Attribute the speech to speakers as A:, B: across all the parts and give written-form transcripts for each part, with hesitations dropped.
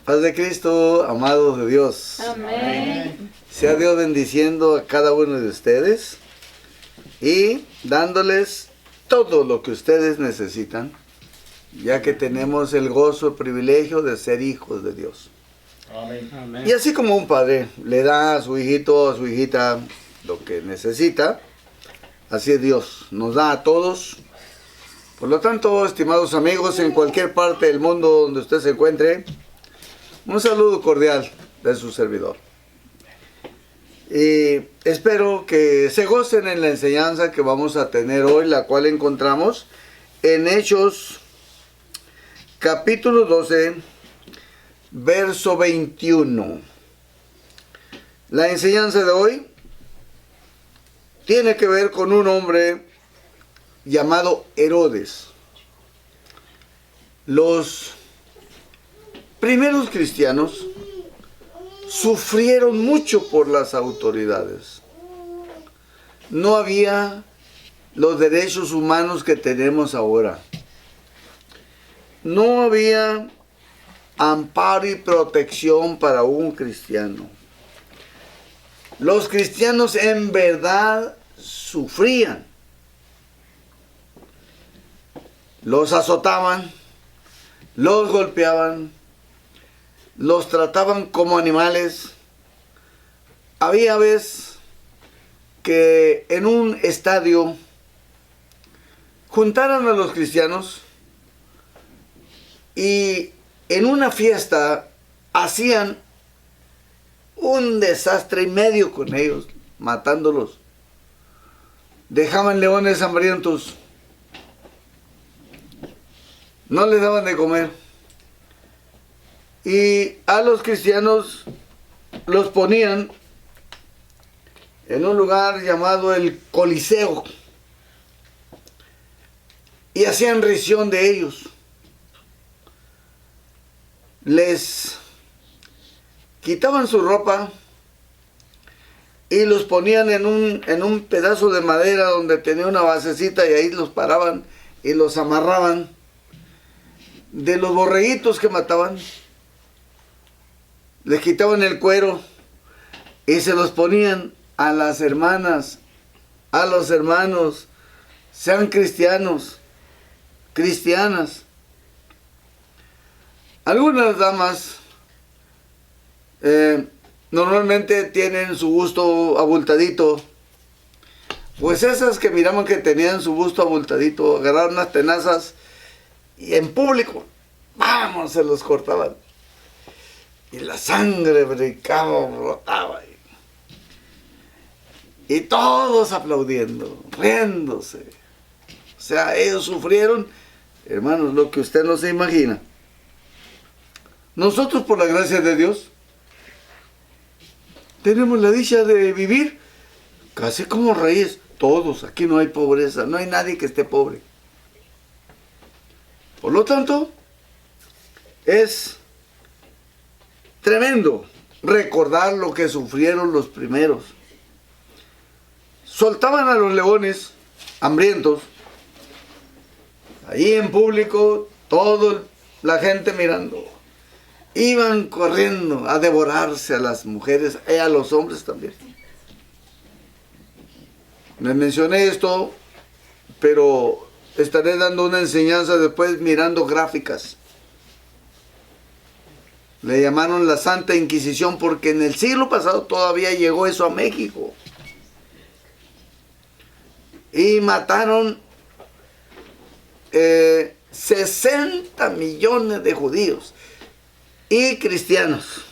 A: Paz de Cristo, amados de Dios.
B: Amén.
A: Sea Dios bendiciendo a cada uno de ustedes y dándoles todo lo que ustedes necesitan, ya que tenemos el gozo, el privilegio de ser hijos de Dios.
C: Amén.
A: Y así como un padre le da a su hijito, a su hijita lo que necesita, así Dios nos da a todos. Por lo tanto, estimados amigos, en cualquier parte del mundo donde usted se encuentre, un saludo cordial de su servidor. Y espero que se gocen en la enseñanza que vamos a tener hoy, la cual encontramos en Hechos capítulo 12, verso 21. La enseñanza de hoy tiene que ver con un hombre llamado Herodes. Los primeros cristianos sufrieron mucho por las autoridades. No había los derechos humanos que tenemos ahora. No había amparo y protección para un cristiano. Los cristianos en verdad sufrían. Los azotaban, los golpeaban, los trataban como animales. Había veces que en un estadio juntaran a los cristianos y en una fiesta hacían un desastre y medio con ellos, matándolos. Dejaban leones hambrientos. No les daban de comer. Y a los cristianos los ponían en un lugar llamado el Coliseo. Y hacían risión de ellos. Les quitaban su ropa y los ponían en un pedazo de madera donde tenía una basecita, y ahí los paraban y los amarraban. De los borreguitos que mataban, les quitaban el cuero y se los ponían a las hermanas, a los hermanos, sean cristianos, cristianas. Algunas damas normalmente tienen su busto abultadito. Pues esas que miraban que tenían su busto abultadito, agarraron unas tenazas y en público, vamos, se los cortaban. Y la sangre brincaba, brotaba. Y todos aplaudiendo, riéndose. O sea, ellos sufrieron, hermanos, lo que usted no se imagina. Nosotros, por la gracia de Dios, tenemos la dicha de vivir casi como reyes. Todos, aquí no hay pobreza, no hay nadie que esté pobre. Por lo tanto, es tremendo recordar lo que sufrieron los primeros. Soltaban a los leones hambrientos, ahí en público, toda la gente mirando. Iban corriendo a devorarse a las mujeres y a los hombres también. Les mencioné esto, pero estaré dando una enseñanza después mirando gráficas. Le llamaron la Santa Inquisición porque en el siglo pasado todavía llegó eso a México. Y mataron 60 millones de judíos y cristianos.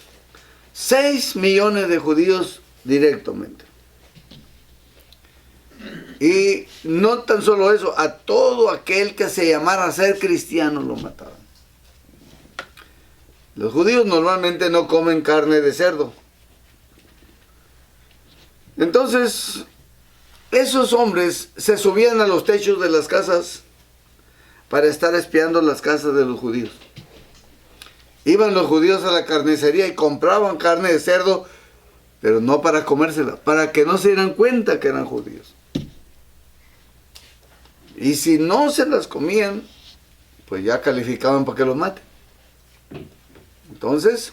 A: 6 millones de judíos directamente. Y no tan solo eso, a todo aquel que se llamara a ser cristiano lo mataban. Los judíos normalmente no comen carne de cerdo. Entonces, esos hombres se subían a los techos de las casas para estar espiando las casas de los judíos. Iban los judíos a la carnicería y compraban carne de cerdo, pero no para comérsela, para que no se dieran cuenta que eran judíos. Y si no se las comían, pues ya calificaban para que los maten. Entonces,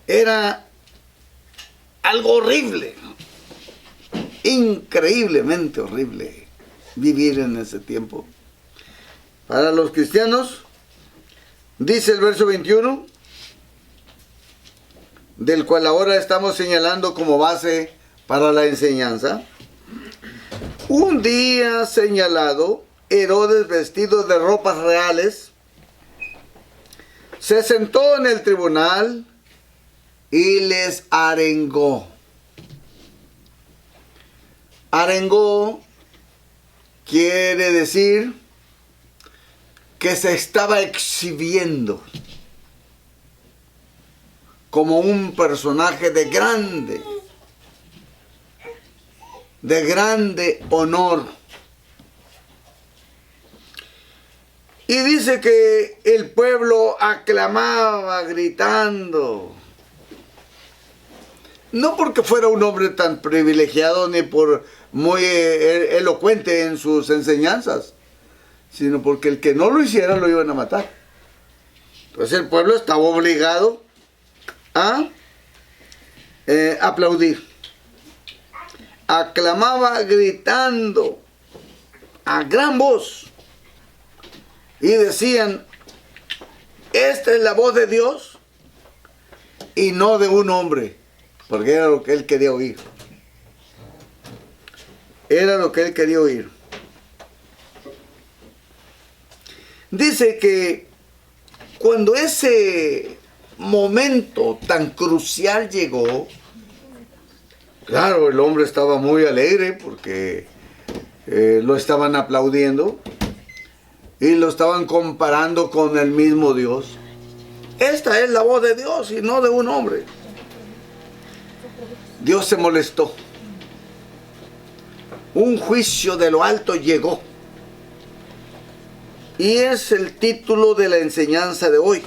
A: era algo horrible, increíblemente horrible vivir en ese tiempo. Para los cristianos, dice el verso 21, del cual ahora estamos señalando como base para la enseñanza. Un día señalado, Herodes, vestido de ropas reales, se sentó en el tribunal y les arengó. Arengó quiere decir que se estaba exhibiendo como un personaje de grande honor. Y dice que el pueblo aclamaba gritando. No porque fuera un hombre tan privilegiado ni por muy elocuente en sus enseñanzas, sino porque el que no lo hiciera lo iban a matar. Entonces el pueblo estaba obligado a aplaudir. Aclamaba gritando a gran voz y decían: esta es la voz de Dios y no de un hombre, porque era lo que él quería oír. Era lo que él quería oír. Dice que cuando ese momento tan crucial llegó, claro, el hombre estaba muy alegre porque lo estaban aplaudiendo y lo estaban comparando con el mismo Dios. Esta es la voz de Dios y no de un hombre. Dios se molestó. Un juicio de lo alto llegó. Y es el título de la enseñanza de hoy.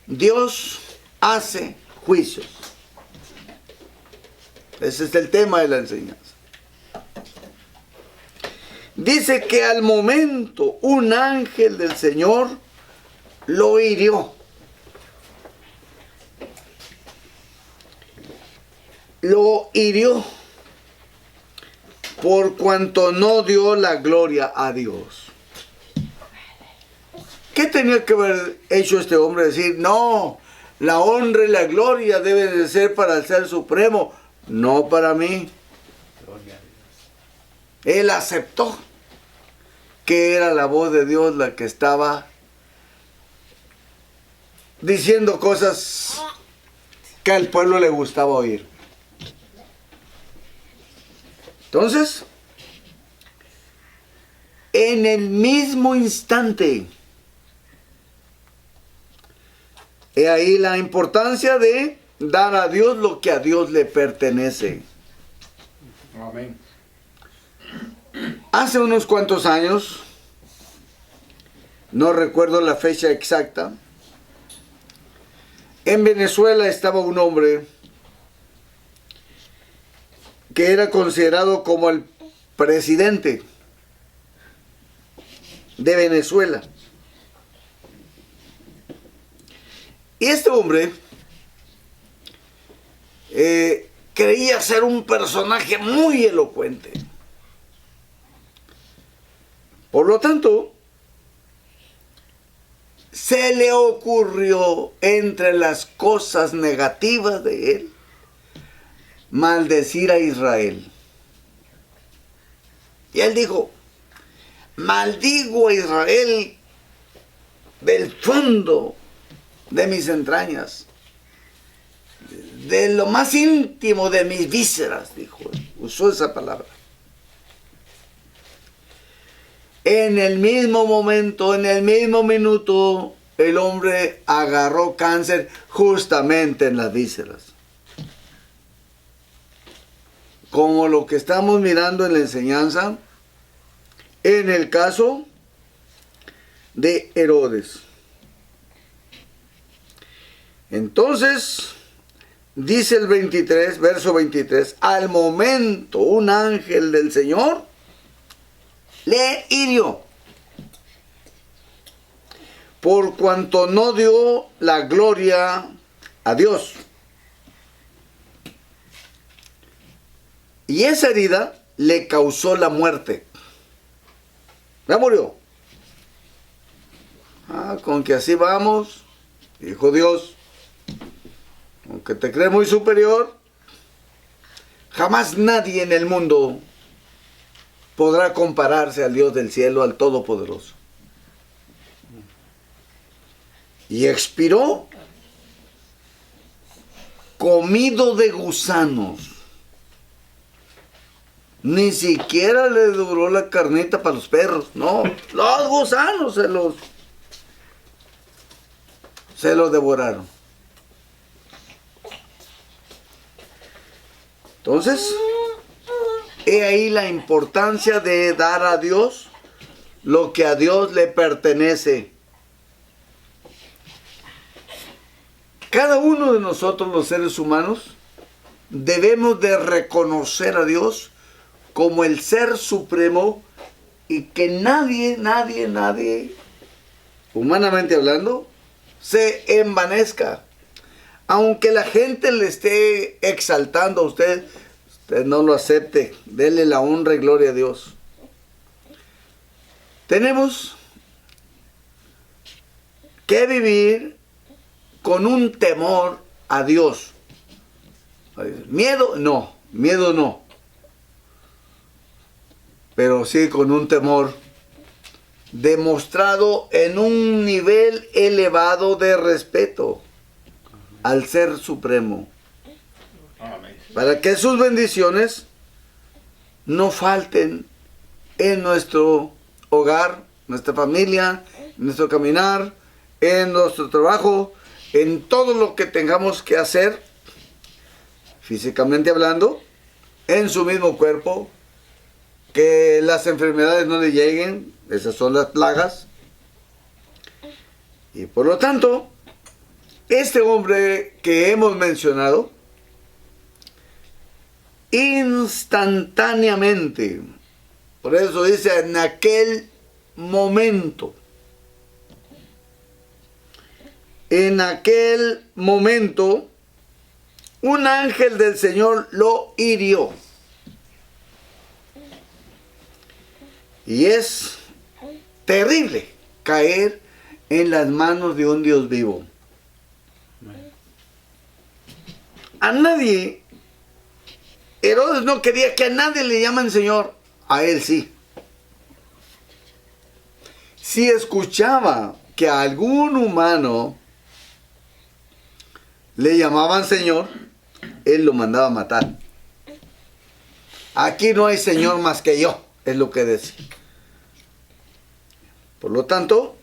A: Dios hace juicios. Ese es el tema de la enseñanza. Dice que al momento un ángel del Señor lo hirió. Lo hirió por cuanto no dio la gloria a Dios. ¿Qué tenía que haber hecho este hombre? Decir: no, la honra y la gloria deben de ser para el Ser Supremo, no para mí. Él aceptó que era la voz de Dios la que estaba diciendo cosas que al pueblo le gustaba oír. Entonces, en el mismo instante, he ahí la importancia de dar a Dios lo que a Dios le pertenece.
B: Amén.
A: Hace unos cuantos años, no recuerdo la fecha exacta, en Venezuela estaba un hombre que era considerado como el presidente de Venezuela. Y este hombre creía ser un personaje muy elocuente. Por lo tanto, se le ocurrió, entre las cosas negativas de él, maldecir a Israel. Y él dijo: maldigo a Israel del fondo de mis entrañas, de lo más íntimo de mis vísceras, dijo. Usó esa palabra. En el mismo momento, en el mismo minuto, el hombre agarró cáncer justamente en las vísceras. Como lo que estamos mirando en la enseñanza, en el caso de Herodes. Entonces, dice el 23, verso 23, al momento un ángel del Señor le hirió. por cuanto no dio la gloria a Dios. Y esa herida le causó la muerte. Ya murió. Con que así vamos, dijo Dios, aunque te crees muy superior, jamás nadie en el mundo podrá compararse al Dios del cielo, al Todopoderoso. Y expiró comido de gusanos. Ni siquiera le duró la carnita para los perros, no, los gusanos se los devoraron. Entonces, he ahí la importancia de dar a Dios lo que a Dios le pertenece. Cada uno de nosotros, los seres humanos, debemos de reconocer a Dios como el ser supremo y que nadie, humanamente hablando, se envanezca. Aunque la gente le esté exaltando a usted no lo acepte. Dele la honra y gloria a Dios. Tenemos que vivir con un temor a Dios. Miedo no. Pero sí con un temor demostrado en un nivel elevado de respeto al Ser Supremo.
B: Amén.
A: Para que sus bendiciones no falten en nuestro hogar, nuestra familia, en nuestro caminar, en nuestro trabajo, en todo lo que tengamos que hacer, físicamente hablando, en su mismo cuerpo, que las enfermedades no le lleguen, esas son las plagas. Y por lo tanto, este hombre que hemos mencionado, instantáneamente, por eso dice en aquel momento, un ángel del Señor lo hirió. Y es terrible caer en las manos de un Dios vivo. A nadie, Herodes no quería que a nadie le llamen Señor, a él sí. Si escuchaba que a algún humano le llamaban Señor, él lo mandaba a matar. Aquí no hay Señor más que yo, es lo que decía. Por lo tanto,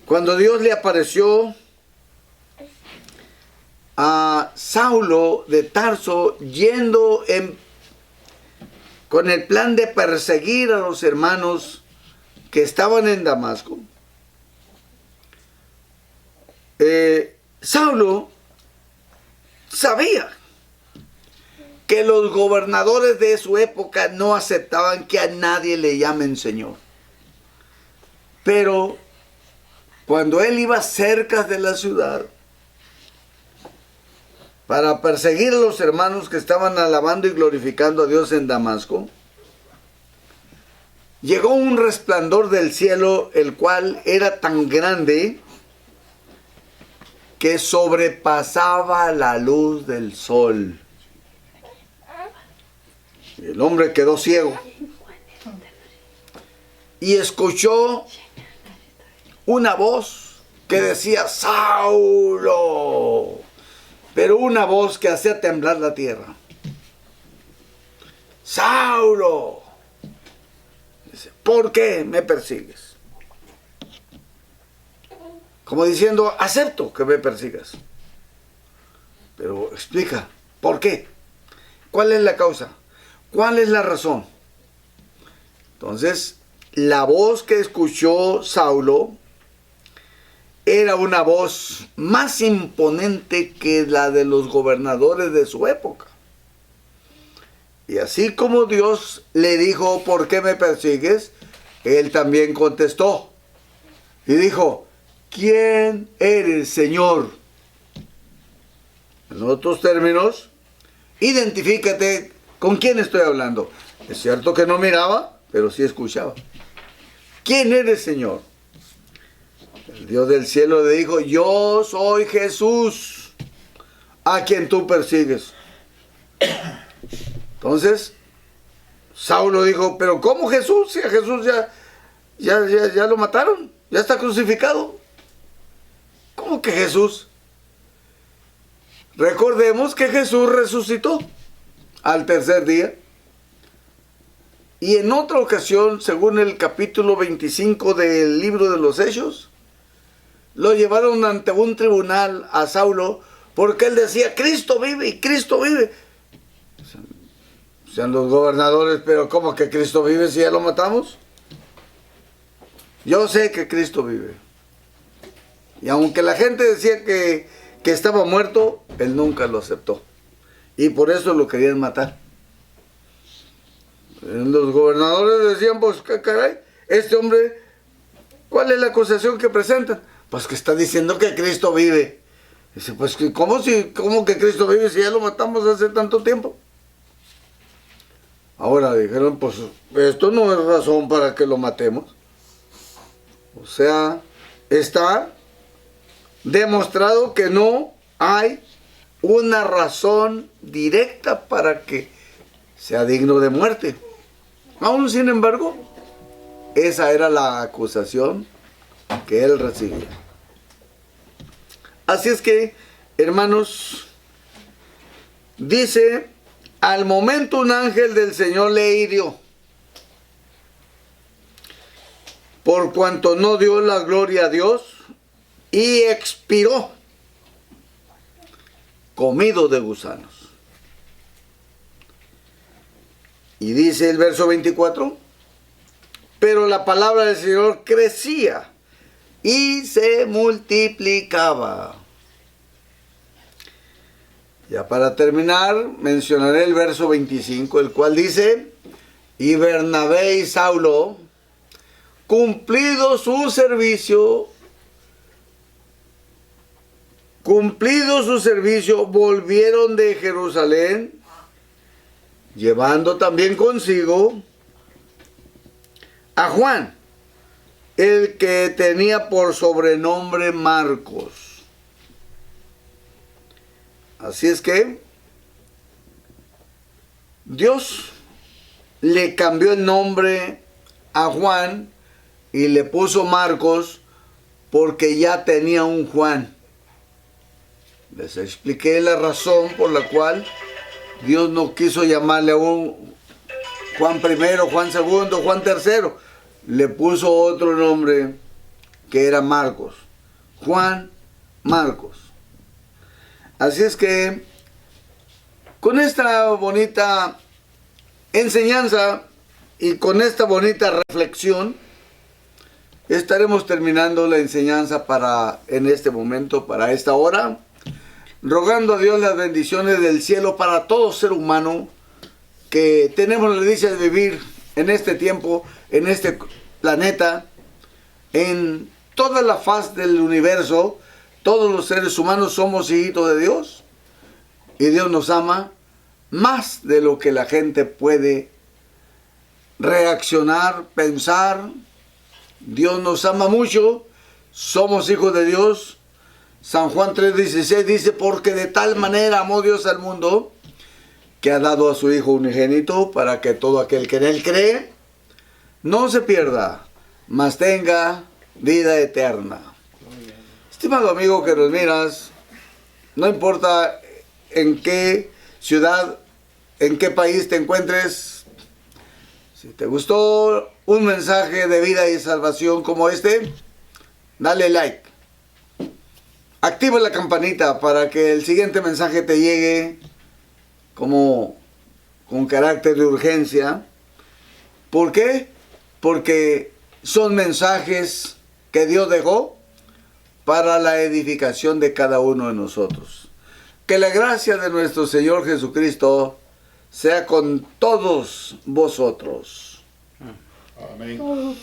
A: cuando Dios le apareció a Saulo de Tarso yendo con el plan de perseguir a los hermanos que estaban en Damasco, Saulo sabía que los gobernadores de su época no aceptaban que a nadie le llamen Señor. Pero cuando él iba cerca de la ciudad para perseguir a los hermanos que estaban alabando y glorificando a Dios en Damasco, llegó un resplandor del cielo, el cual era tan grande que sobrepasaba la luz del sol. Y el hombre quedó ciego y escuchó una voz que decía Saulo, pero una voz que hacía temblar la tierra. Saulo, dice, ¿por qué me persigues? Como diciendo, acepto que me persigas, pero explica, ¿por qué? ¿Cuál es la causa? ¿Cuál es la razón? Entonces, la voz que escuchó Saulo era una voz más imponente que la de los gobernadores de su época. Y así como Dios le dijo, ¿por qué me persigues?, él también contestó, y dijo, ¿quién eres, Señor? En otros términos, identifícate con quién estoy hablando. Es cierto que no miraba, pero sí escuchaba. ¿Quién eres, Señor? El Dios del cielo le dijo, yo soy Jesús, a quien tú persigues. Entonces, Saulo dijo, pero ¿cómo Jesús? Si a Jesús ya lo mataron, ya está crucificado. ¿Cómo que Jesús? Recordemos que Jesús resucitó al tercer día. Y en otra ocasión, según el capítulo 25 del libro de los Hechos, lo llevaron ante un tribunal a Saulo porque él decía, Cristo vive y Cristo vive. Sean los gobernadores, pero ¿cómo que Cristo vive si ya lo matamos? Yo sé que Cristo vive. Y aunque la gente decía que estaba muerto, él nunca lo aceptó. Y por eso lo querían matar. Los gobernadores decían, pues, ¿qué caray? Este hombre, ¿cuál es la acusación que presentan? Pues que está diciendo que Cristo vive. Dice, pues, ¿cómo que Cristo vive si ya lo matamos hace tanto tiempo? Ahora dijeron, pues, esto no es razón para que lo matemos. O sea, está demostrado que no hay una razón directa para que sea digno de muerte. Aún sin embargo, esa era la acusación que él recibía. Así es que, hermanos, dice, al momento un ángel del Señor le hirió, por cuanto no dio la gloria a Dios, y expiró, comido de gusanos. Y dice el verso 24, pero la palabra del Señor crecía y se multiplicaba. Ya para terminar, mencionaré el verso 25, el cual dice, y Bernabé y Saulo, cumplido su servicio, volvieron de Jerusalén, llevando también consigo a Juan, el que tenía por sobrenombre Marcos. Así es que Dios le cambió el nombre a Juan y le puso Marcos porque ya tenía un Juan. Les expliqué la razón por la cual Dios no quiso llamarle a un Juan primero, Juan segundo, Juan tercero. Le puso otro nombre que era Marcos. Juan Marcos. Así es que con esta bonita enseñanza y con esta bonita reflexión estaremos terminando la enseñanza en este momento, para esta hora, rogando a Dios las bendiciones del cielo para todo ser humano que tenemos la dicha de vivir en este tiempo, en este planeta, en toda la faz del universo. Todos los seres humanos somos hijitos de Dios y Dios nos ama más de lo que la gente puede reaccionar, pensar. Dios nos ama mucho, somos hijos de Dios. San Juan 3:16 dice, porque de tal manera amó Dios al mundo, que ha dado a su Hijo unigénito, para que todo aquel que en Él cree, no se pierda, mas tenga vida eterna. Estimado amigo que nos miras, no importa en qué ciudad, en qué país te encuentres, si te gustó un mensaje de vida y salvación como este, dale like. Activa la campanita para que el siguiente mensaje te llegue con carácter de urgencia. ¿Por qué? Porque son mensajes que Dios dejó para la edificación de cada uno de nosotros. Que la gracia de nuestro Señor Jesucristo sea con todos vosotros.
B: Amén.